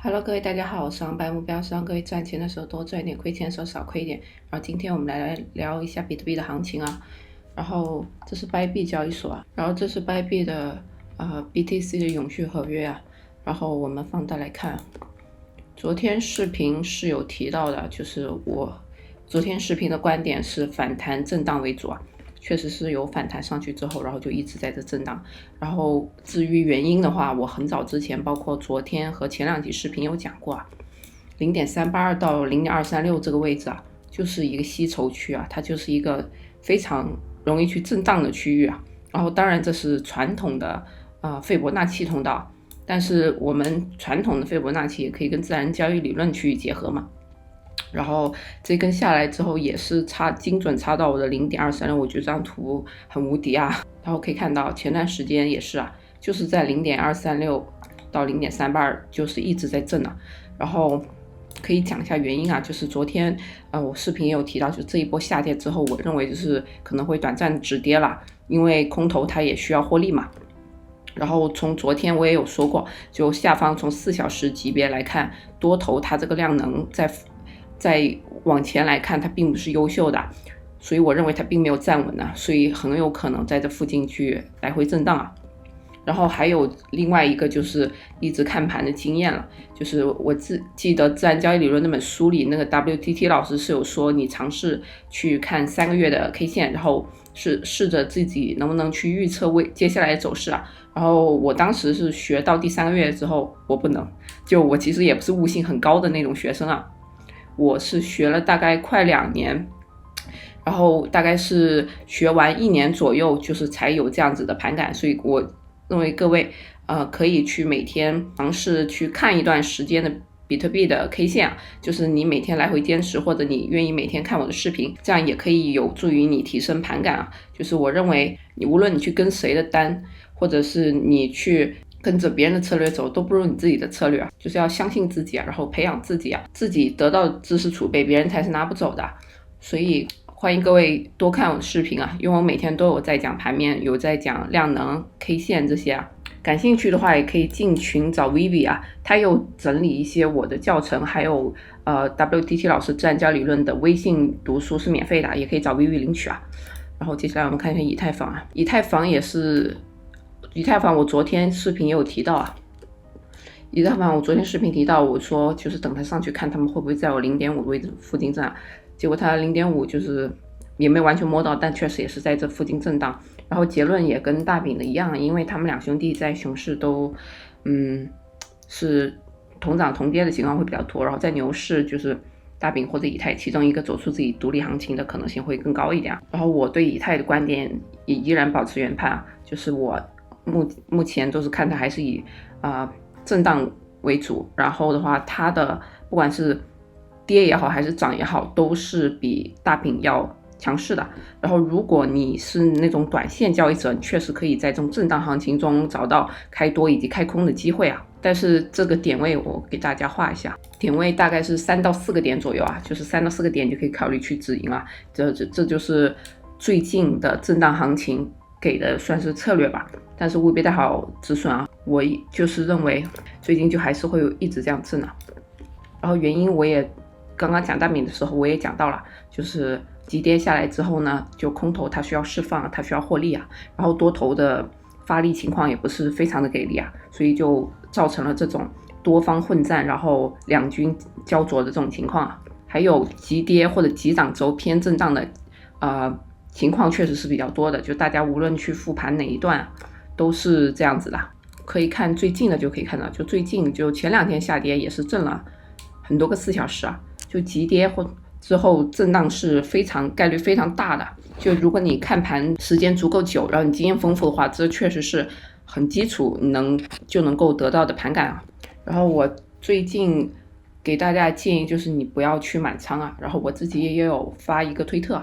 Hello，各位大家好，我是王白目标，希望各位赚钱的时候多赚一点，亏钱的时候少亏一点。然后今天我们来聊一下比特币的行情啊。然后这是 Bybit 交易所啊，然后这是 Bybit 的BTC 的永续合约啊。然后我们放大来看，昨天视频是有提到的，就是我昨天视频的观点是反弹震荡为主啊。确实是有反弹上去之后，然后就一直在这震荡。然后至于原因的话，我很早之前，包括昨天和前两集视频有讲过啊，0.382到0.236这个位置啊，就是一个吸筹区啊，它就是一个非常容易去震荡的区域啊。然后当然这是传统的斐波那契通道，但是我们传统的斐波那契也可以跟自然交易理论去结合嘛。然后这根下来之后也是精准插到我的0.236，我觉得这张图很无敌啊。然后可以看到前段时间也是啊，就是在0.236到0.382就是一直在震啊。然后可以讲一下原因啊，就是昨天我视频也有提到，就这一波下跌之后，我认为就是可能会短暂止跌了，因为空头它也需要获利嘛。然后从昨天我也有说过，就下方从4小时级别来看，多头它这个量能再往前来看，它并不是优秀的，所以我认为它并没有站稳啊，所以很有可能在这附近去来回震荡啊。然后还有另外一个就是一直看盘的经验了，就是我记得自然交易理论那本书里，那个 WTT 老师是有说，你尝试去看3个月的 K 线，然后试着自己能不能去预测接下来的走势啊。然后我当时是学到第3个月之后，我不能，就我其实也不是悟性很高的那种学生啊。我是学了大概快2年，然后大概是学完1年左右，就是才有这样子的盘感，所以我认为各位可以去每天尝试去看一段时间的比特币的 K 线，就是你每天来回坚持，或者你愿意每天看我的视频，这样也可以有助于你提升盘感啊。就是我认为你无论你去跟谁的单，或者是你去跟着别人的策略走，都不如你自己的策略啊，就是要相信自己啊，然后培养自己啊，自己得到知识储备，别人才是拿不走的。所以欢迎各位多看我的视频啊，因为我每天都有在讲盘面，有在讲量能、K 线这些啊。感兴趣的话也可以进群找 Vivi 啊，他有整理一些我的教程，还有WTT 老师自然交易理论的微信读书是免费的，也可以找 Vivi 领取啊。然后接下来我们看一下以太坊啊，以太坊我昨天视频也有提到啊，以太坊我昨天视频提到，我说就是等它上去看他们会不会在我0.5的位置附近震啊，结果它0.5就是也没完全摸到，但确实也是在这附近震荡。然后结论也跟大饼的一样，因为他们两兄弟在熊市都是同涨同跌的情况会比较多，然后在牛市就是大饼或者以太其中一个走出自己独立行情的可能性会更高一点。然后我对以太的观点也依然保持原判啊，就是我目前都是看它还是以震荡为主，然后的话它的不管是跌也好还是涨也好，都是比大饼要强势的。然后如果你是那种短线交易者，你确实可以在这种震荡行情中找到开多以及开空的机会啊。但是这个点位我给大家画一下，点位大概是3到4个点左右啊，就是3到4个点就可以考虑去止盈啊。这就是最近的震荡行情给的算是策略吧，但是务必带好止损啊。我就是认为最近就还是会一直这样震啊。然后原因我也刚刚讲大饼的时候我也讲到了，就是急跌下来之后呢，就空头它需要释放，它需要获利啊，然后多头的发力情况也不是非常的给力啊，所以就造成了这种多方混战，然后两军焦灼的这种情况啊。还有急跌或者急涨轴偏震荡的情况确实是比较多的，就大家无论去复盘哪一段都是这样子的。可以看最近的就可以看到，就最近就前2天下跌也是震了很多个4小时啊，就急跌或之后震荡是概率非常大的。就如果你看盘时间足够久，然后你经验丰富的话，这确实是很基础就能够得到的盘感啊。然后我最近给大家建议就是你不要去满仓啊，然后我自己也有发一个推特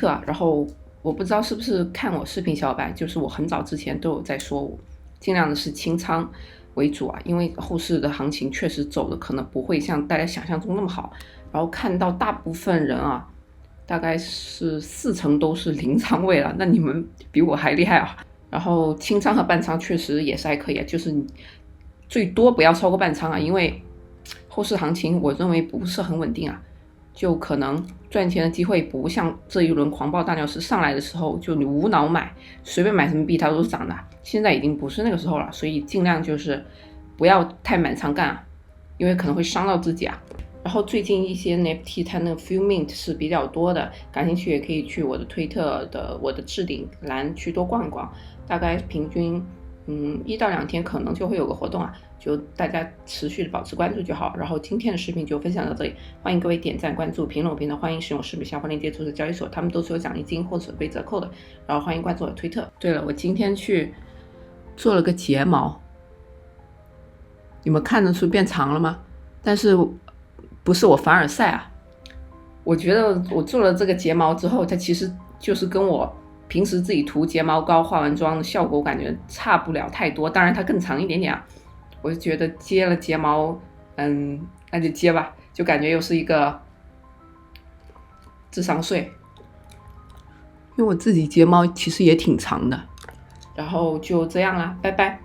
啊，然后我不知道是不是看我视频小伙伴，就是我很早之前都有在说，我尽量的是清仓为主啊，因为后市的行情确实走的可能不会像大家想象中那么好。然后看到大部分人啊，大概是40%都是零仓位了，那你们比我还厉害啊。然后清仓和半仓确实也是还可以啊，就是最多不要超过半仓啊，因为后市行情我认为不是很稳定啊，就可能赚钱的机会不像这一轮狂暴大牛市上来的时候，就你无脑买，随便买什么币它都是涨的，现在已经不是那个时候了，所以尽量就是不要太满仓干啊，因为可能会伤到自己啊。然后最近一些 NFT 它那个 few mint 是比较多的，感兴趣也可以去我的推特的我的置顶栏去多逛一逛，大概平均1到2天可能就会有个活动啊，就大家持续的保持关注就好。然后今天的视频就分享到这里，欢迎各位点赞、关注、评论我频道，欢迎使用视频下方链接注册交易所，他们都是有奖励金或者被折扣的。然后欢迎关注我的推特。对了，我今天去做了个睫毛，你们看得出变长了吗？但是不是我凡尔赛啊，我觉得我做了这个睫毛之后，它其实就是跟我平时自己涂睫毛膏化完妆的效果我感觉差不了太多，当然它更长一点点啊。我就觉得接了睫毛那就接吧，就感觉又是一个智商税，因为我自己睫毛其实也挺长的。然后就这样啦，拜拜。